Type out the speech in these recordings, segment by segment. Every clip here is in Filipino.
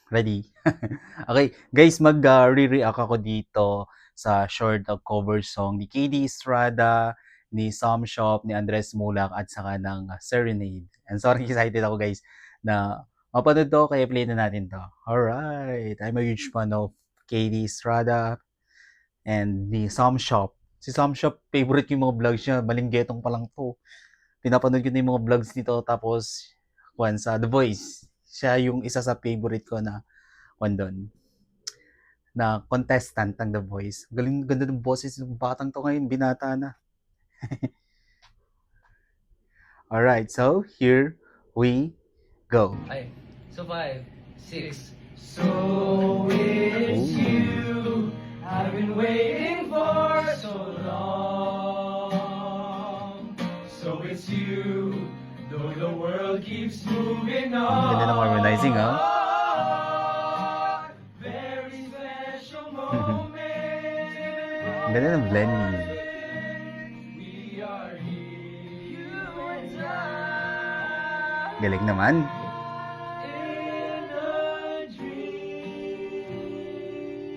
Ready? Okay, guys, mag-re-react ako dito sa short of cover song ni KD Estrada, ni Sam Shop, ni Andres Mulak, at saka ng Serenade. And sorry, excited ako guys na mapanood to, kaya play na natin to. Alright, I'm a huge fan of KD Estrada and ni Sam Shop. Si Sam Shop, favorite yung mga vlogs niya, malinggetong pa lang to. Pinapanood ko na yung mga vlogs nito, tapos kwan sa The Voice. Siya yung isa sa favorite ko na kwan doon, na contestant ng The Voice. Galing, ganda ng boses ng batang to ngayon, binata na. Alright, so here we go. Ay, so 5, 6. So it's Ooh. you I've been waiting for so long. So it's you, though the world keeps moving on. Ganda ng harmonizing, ha? Very special moment. Ganda ng blending. We are here, you and I. Galing naman. In a dream,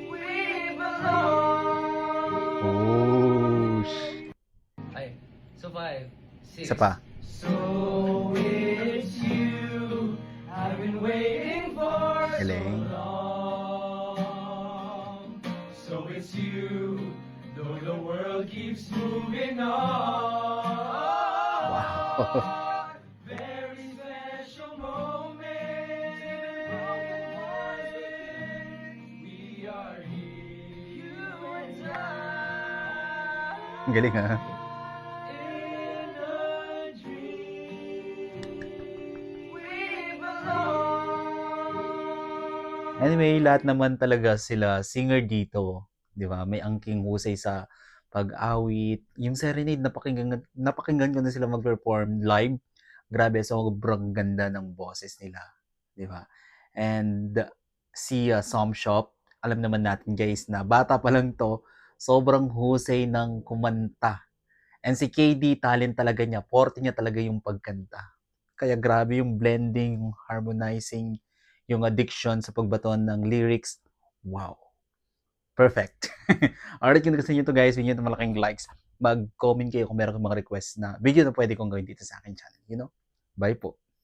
we belong. Oh. Ay, so 5, 6. Isa pa. So it's you I've been waiting for Galing. so long. So it's you, though the world keeps moving on. Wow. Very special moment. We are here, you and I. Ang galing, ha? In a dream, we belong. Anyway, lahat naman talaga sila singer dito, 'di ba? May angking husay sa pag-awit. Yung Serenade, napakinggan ko na sila mag-perform live. Grabe, sobrang ganda ng boses nila, 'di ba? And si Som Shop, alam naman natin guys na bata pa lang 'to, sobrang husay ng kumanta. And si KD, talent talaga niya, forte niya talaga yung pagkanta. Kaya grabe yung blending, yung harmonizing, yung addiction sa pagbaton ng lyrics. Wow. Perfect. Alright, kung gusto nyo to guys, bigyan nyo malaking likes. Mag-comment kayo kung meron kang mga request na video na pwede kong gawin dito sa akin channel. You know? Bye po.